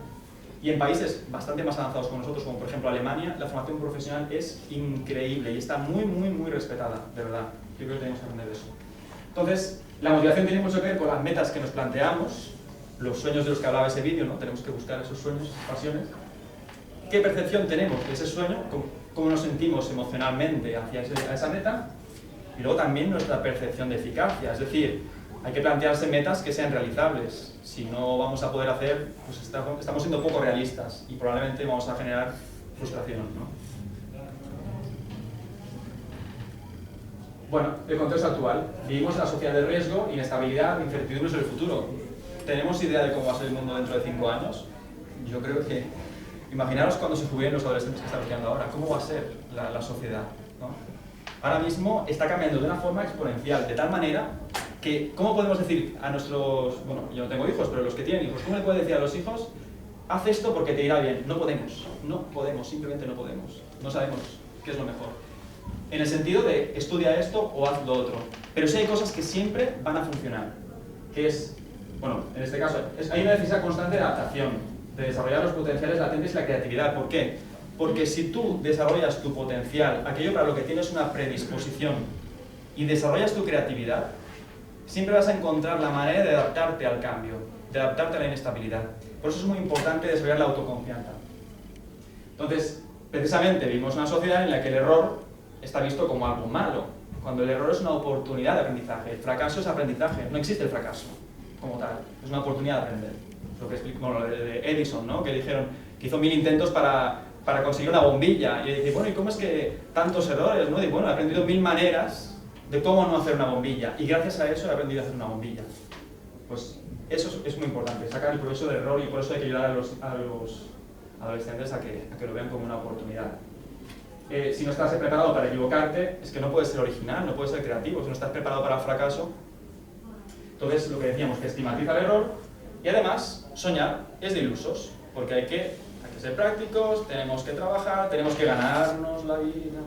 Y en países bastante más avanzados como nosotros, como por ejemplo Alemania, la formación profesional es increíble y está muy, muy, muy respetada, de verdad. Yo creo que tenemos que aprender de eso. Entonces, la motivación tiene mucho que ver con las metas que nos planteamos, los sueños de los que hablaba ese vídeo, ¿no? Tenemos que buscar esos sueños, esas pasiones. ¿Qué percepción tenemos de ese sueño? ¿Cómo nos sentimos emocionalmente hacia esa meta? Y luego también nuestra percepción de eficacia, es decir, hay que plantearse metas que sean realizables. Si no vamos a poder hacer, pues estamos siendo poco realistas y probablemente vamos a generar frustración, ¿no? Bueno, el contexto actual. Vivimos en una sociedad de riesgo, inestabilidad, incertidumbre sobre el futuro. ¿Tenemos idea de cómo va a ser el mundo dentro de 5 años? Yo creo que... Imaginaros cuando se jubilen los adolescentes que estamos viendo ahora. ¿Cómo va a ser la sociedad, ¿no? Ahora mismo está cambiando de una forma exponencial, de tal manera que, ¿cómo podemos decir a nuestros... Bueno, yo no tengo hijos, pero los que tienen hijos, ¿cómo le puedes decir a los hijos, haz esto porque te irá bien? No podemos, simplemente no podemos. No sabemos qué es lo mejor. En el sentido de, estudia esto o haz lo otro. Pero sí hay cosas que siempre van a funcionar. Que es, bueno, en este caso, hay una necesidad constante de adaptación, de desarrollar los potenciales latentes y la creatividad. ¿Por qué? Porque si tú desarrollas tu potencial, aquello para lo que tienes una predisposición, y desarrollas tu creatividad, siempre vas a encontrar la manera de adaptarte al cambio, de adaptarte a la inestabilidad. Por eso es muy importante desarrollar la autoconfianza. Entonces, precisamente vivimos una sociedad en la que el error está visto como algo malo, cuando el error es una oportunidad de aprendizaje. El fracaso es aprendizaje, no existe el fracaso como tal, es una oportunidad de aprender. Lo que explico, bueno, de Edison, ¿no? Que dijeron que hizo 1000 intentos para conseguir una bombilla, y dice, bueno, ¿y cómo es que tantos errores, no? Y bueno, he aprendido 1000 maneras de cómo no hacer una bombilla, y gracias a eso he aprendido a hacer una bombilla. Pues eso es muy importante, sacar el provecho del error, y por eso hay que ayudar a los adolescentes a que lo vean como una oportunidad. Si no estás preparado para equivocarte, es que no puedes ser original, no puedes ser creativo. Si no estás preparado para el fracaso, entonces lo que decíamos, que estigmatiza el error, y además soñar es de ilusos, porque hay que ser prácticos, tenemos que trabajar, tenemos que ganarnos la vida.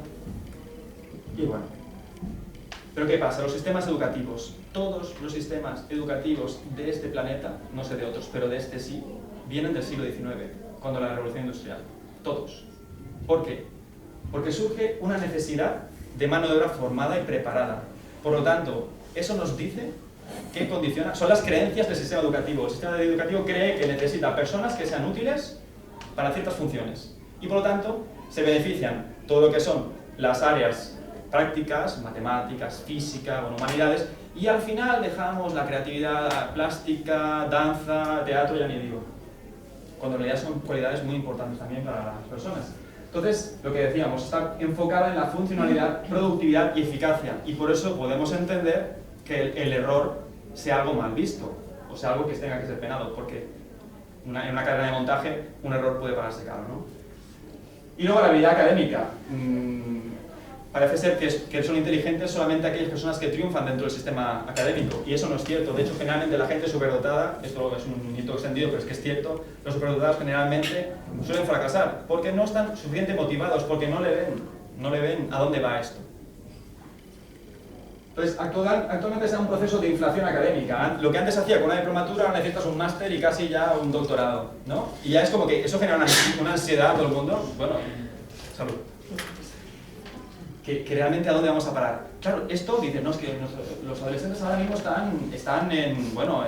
Y bueno, pero ¿qué pasa? Los sistemas educativos, todos los sistemas educativos de este planeta, no sé de otros, pero de este sí, vienen del siglo XIX, cuando la revolución industrial. Todos. ¿Por qué? Porque surge una necesidad de mano de obra formada y preparada. Por lo tanto, eso nos dice que condiciona, son las creencias del sistema educativo. El sistema educativo cree que necesita personas que sean útiles para ciertas funciones y por lo tanto se benefician todo lo que son las áreas prácticas, matemáticas, física, bueno, humanidades, y al final dejamos la creatividad plástica, danza, teatro, ya ni digo, cuando en realidad son cualidades muy importantes también para las personas. Entonces, lo que decíamos, está enfocada en la funcionalidad, productividad y eficacia, y por eso podemos entender que el error sea algo mal visto, o sea algo que tenga que ser penado, porque en una carrera de montaje un error puede pagarse caro, ¿no? Y luego la habilidad académica. Parece ser que son inteligentes solamente aquellas personas que triunfan dentro del sistema académico, y eso no es cierto. De hecho, generalmente la gente superdotada, esto es un mito extendido, pero es que es cierto, los superdotados generalmente suelen fracasar, porque no están suficientemente motivados, porque no le ven a dónde va esto. Entonces, actualmente está en un proceso de inflación académica. Lo que antes hacía con una diplomatura, ahora necesitas un máster y casi ya un doctorado, ¿no? Y ya es como que eso genera una ansiedad a todo el mundo. Bueno, salud. Que realmente a dónde vamos a parar. Claro, esto dice, no, es que los adolescentes ahora mismo están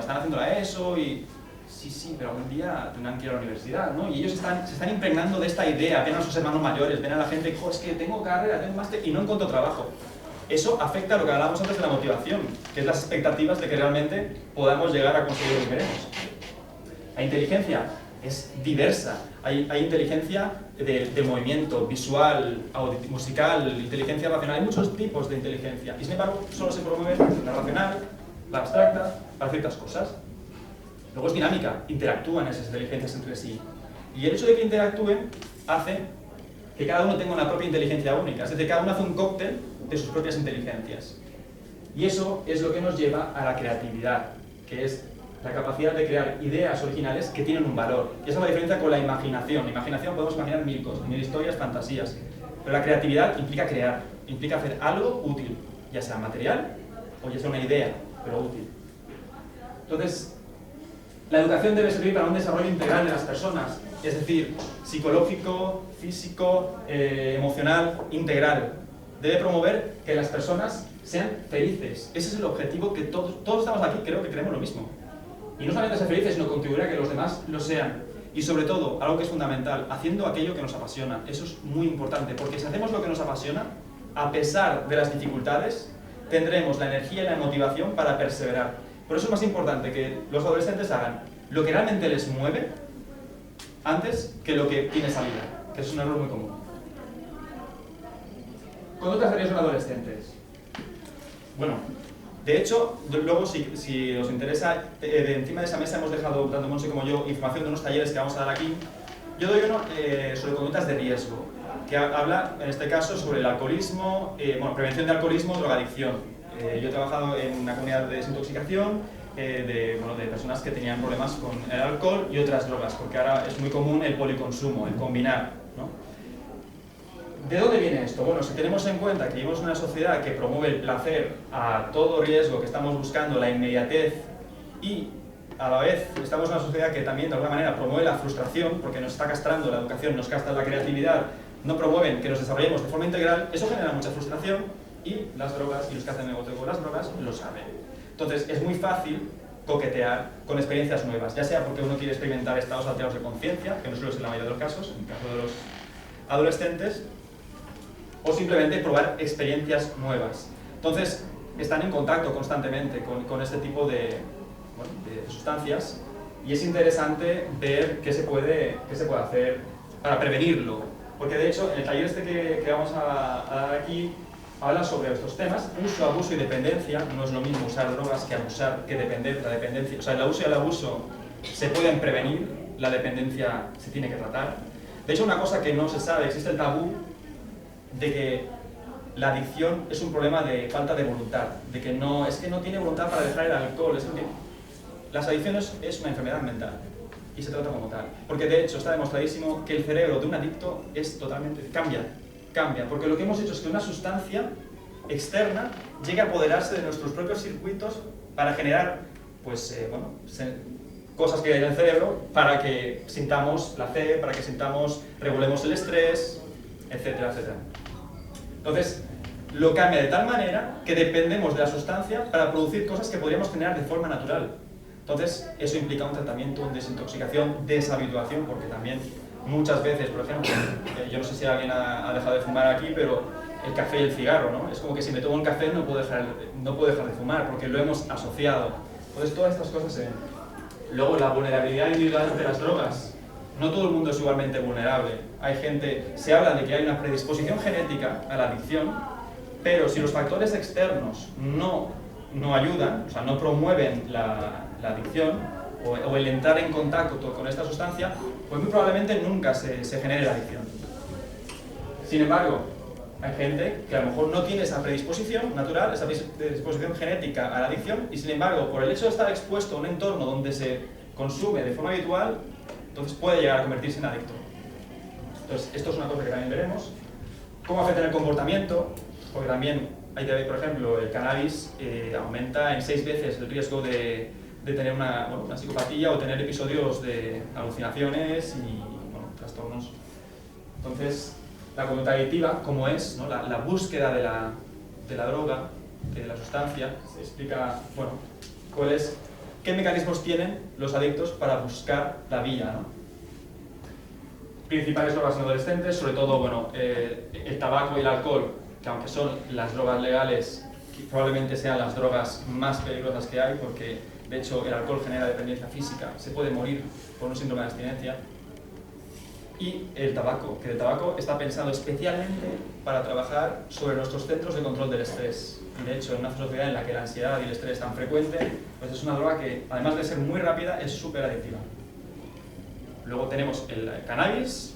haciendo la ESO y... Sí, pero algún día tendrán que ir a la universidad, ¿no? Y ellos se están impregnando de esta idea, ven a sus hermanos mayores, ven a la gente, es que tengo carrera, tengo máster y no encuentro trabajo. Eso afecta a lo que hablábamos antes de la motivación, que es las expectativas de que realmente podamos llegar a conseguir lo que queremos. La inteligencia es diversa. Hay inteligencia de movimiento, visual, musical, inteligencia racional. Hay muchos tipos de inteligencia. Y sin embargo, solo se promueve la racional, la abstracta, para ciertas cosas. Luego es dinámica, interactúan esas inteligencias entre sí. Y el hecho de que interactúen hace que cada uno tenga una propia inteligencia única. Es decir, cada uno hace un cóctel de sus propias inteligencias. Y eso es lo que nos lleva a la creatividad, que es la capacidad de crear ideas originales que tienen un valor. Y esa es la diferencia con la imaginación. La imaginación podemos imaginar mil cosas, mil historias, fantasías. Pero la creatividad implica crear, implica hacer algo útil, ya sea material o ya sea una idea, pero útil. Entonces, la educación debe servir para un desarrollo integral de las personas, es decir, psicológico, físico, emocional, integral. Debe promover que las personas sean felices. Ese es el objetivo que todos estamos aquí, creo que queremos lo mismo. Y no solamente ser felices, sino contribuir a que los demás lo sean. Y sobre todo, algo que es fundamental, haciendo aquello que nos apasiona. Eso es muy importante, porque si hacemos lo que nos apasiona, a pesar de las dificultades, tendremos la energía y la motivación para perseverar. Por eso es más importante que los adolescentes hagan lo que realmente les mueve antes que lo que tiene salida, que es un error muy común. Conductas de riesgo en adolescentes. Bueno, de hecho, luego si os interesa, encima de esa mesa hemos dejado, tanto Monse como yo, información de unos talleres que vamos a dar aquí. Yo doy uno sobre conductas de riesgo, que habla, en este caso, sobre el alcoholismo, prevención de alcoholismo, drogadicción. Yo he trabajado en una comunidad de desintoxicación de personas que tenían problemas con el alcohol y otras drogas, porque ahora es muy común el policonsumo, el combinar, ¿no? ¿De dónde viene esto? Bueno, si tenemos en cuenta que vivimos en una sociedad que promueve el placer a todo riesgo, que estamos buscando la inmediatez y a la vez estamos en una sociedad que también de alguna manera promueve la frustración, porque nos está castrando la educación, nos castra la creatividad, no promueven que nos desarrollemos de forma integral, eso genera mucha frustración y las drogas y los que hacen negocio con las drogas lo saben. Entonces es muy fácil coquetear con experiencias nuevas, ya sea porque uno quiere experimentar estados alterados de conciencia, que no suele ser la mayoría de los casos, en el caso de los adolescentes, o simplemente probar experiencias nuevas. Entonces, están en contacto constantemente con este tipo de sustancias y es interesante ver qué se puede hacer para prevenirlo. Porque de hecho, en el taller que vamos a dar aquí, habla sobre estos temas. Uso, abuso y dependencia. No es lo mismo usar drogas que abusar, que depender. La dependencia, o sea, el uso y el abuso se pueden prevenir, la dependencia se tiene que tratar. De hecho, una cosa que no se sabe, existe el tabú de que la adicción es un problema de falta de voluntad, de que no tiene voluntad para dejar el alcohol. Las adicciones es una enfermedad mental y se trata como tal, porque de hecho está demostradísimo que el cerebro de un adicto es totalmente cambia, porque lo que hemos hecho es que una sustancia externa llegue a apoderarse de nuestros propios circuitos para generar cosas que hay en el cerebro para que sintamos placer, para que regulemos el estrés, etcétera, etcétera. Entonces, lo cambia de tal manera que dependemos de la sustancia para producir cosas que podríamos generar de forma natural. Entonces, eso implica un tratamiento, desintoxicación, deshabituación, porque también muchas veces, por ejemplo, yo no sé si alguien ha dejado de fumar aquí, pero el café y el cigarro, ¿no? Es como que si me tomo el café no puedo dejar de fumar, porque lo hemos asociado. Entonces, todas estas cosas se ven. Luego, la vulnerabilidad individual ante las drogas. No todo el mundo es igualmente vulnerable. Hay gente, se habla de que hay una predisposición genética a la adicción, pero si los factores externos no ayudan, o sea, no promueven la adicción o el entrar en contacto con esta sustancia, pues muy probablemente nunca se genere la adicción. Sin embargo, hay gente que a lo mejor no tiene esa predisposición natural, esa predisposición genética a la adicción, y sin embargo, por el hecho de estar expuesto a un entorno donde se consume de forma habitual, entonces puede llegar a convertirse en adicto. Entonces, esto es una cosa que también veremos. ¿Cómo afecta en el comportamiento? Porque también hay que ver, por ejemplo, el cannabis aumenta en 6 veces el riesgo de tener una psicopatía o tener episodios de alucinaciones y trastornos. Entonces, la conducta adictiva, como es, ¿no? la búsqueda de la droga, de la sustancia, se explica, qué mecanismos tienen los adictos para buscar la vía, ¿no? Principales drogas en adolescentes, sobre todo el tabaco y el alcohol, que aunque son las drogas legales, probablemente sean las drogas más peligrosas que hay, porque de hecho el alcohol genera dependencia física, se puede morir por un síndrome de abstinencia. Y el tabaco, que el tabaco está pensado especialmente para trabajar sobre nuestros centros de control del estrés. Y de hecho, en una sociedad en la que la ansiedad y el estrés es tan frecuente, pues es una droga que, además de ser muy rápida, es súper adictiva. Luego tenemos el cannabis,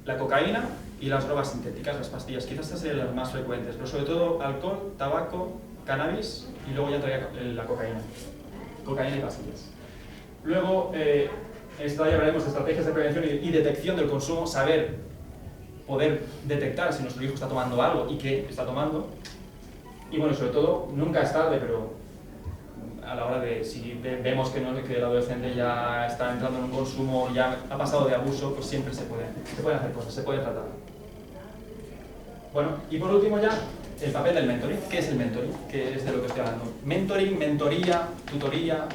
la cocaína y las drogas sintéticas, las pastillas. Quizás estas serían las más frecuentes, pero sobre todo alcohol, tabaco, cannabis y luego ya traía la cocaína. Cocaína y pastillas. Luego, en esta ya hablaremos de estrategias de prevención y detección del consumo, poder detectar si nuestro hijo está tomando algo y qué está tomando. Y sobre todo, nunca es tarde, pero a la hora de, si vemos que el adolescente ya está entrando en un consumo, ya ha pasado de abuso, pues siempre se pueden hacer cosas, se puede tratar. Y por último ya, el papel del mentoring. ¿Qué es el mentoring? ¿Qué es de lo que estoy hablando? Mentoring, mentoría, tutoría.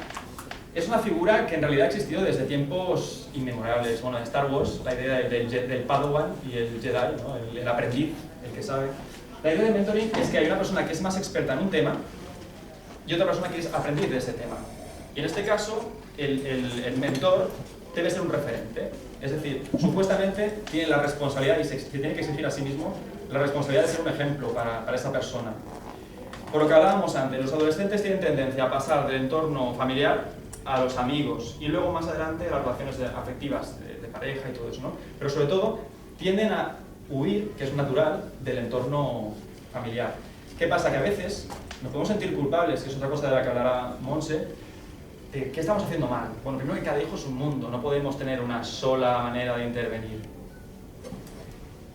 Es una figura que en realidad ha existido desde tiempos inmemorables. En Star Wars, la idea del Padawan y el Jedi, ¿no? el aprendiz, el que sabe. La idea del mentoring es que hay una persona que es más experta en un tema y otra persona que es aprendiz de ese tema. Y en este caso, el mentor debe ser un referente. Es decir, supuestamente tiene la responsabilidad y se tiene que exigir a sí mismo la responsabilidad de ser un ejemplo para esa persona. Por lo que hablábamos antes, los adolescentes tienen tendencia a pasar del entorno familiar a los amigos y luego más adelante a las relaciones afectivas de pareja y todo eso, ¿no? Pero sobre todo tienden a huir, que es natural, del entorno familiar. ¿Qué pasa? Que a veces nos podemos sentir culpables, que es otra cosa de la que hablará Monse, de qué estamos haciendo mal. Bueno, primero que cada hijo es un mundo, no podemos tener una sola manera de intervenir.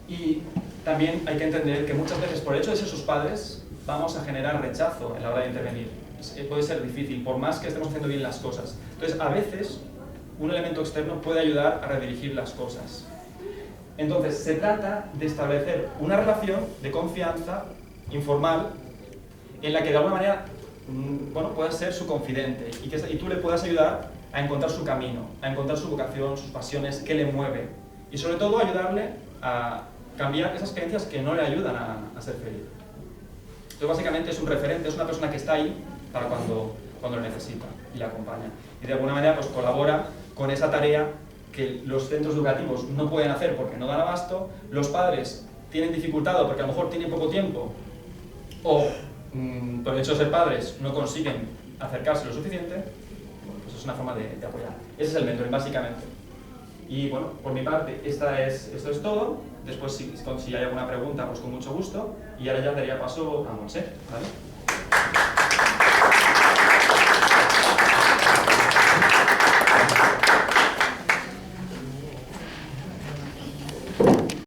Y también hay que entender que muchas veces por el hecho de ser sus padres vamos a generar rechazo en la hora de intervenir. Puede ser difícil, por más que estemos haciendo bien las cosas. Entonces, a veces, un elemento externo puede ayudar a redirigir las cosas. Entonces, se trata de establecer una relación de confianza informal en la que de alguna manera puedas ser su confidente y tú le puedas ayudar a encontrar su camino, a encontrar su vocación, sus pasiones, qué le mueve. Y sobre todo, ayudarle a cambiar esas creencias que no le ayudan a ser feliz. Entonces, básicamente, es un referente, es una persona que está ahí para cuando lo necesita y le acompaña. Y de alguna manera pues colabora con esa tarea que los centros educativos no pueden hacer porque no dan abasto, los padres tienen dificultad porque a lo mejor tienen poco tiempo o por el hecho de ser padres no consiguen acercarse lo suficiente, pues es una forma de apoyar. Ese es el mentoring básicamente. Y por mi parte esto es todo. Después si hay alguna pregunta pues con mucho gusto y ahora ya daría paso a Monse, ¿vale?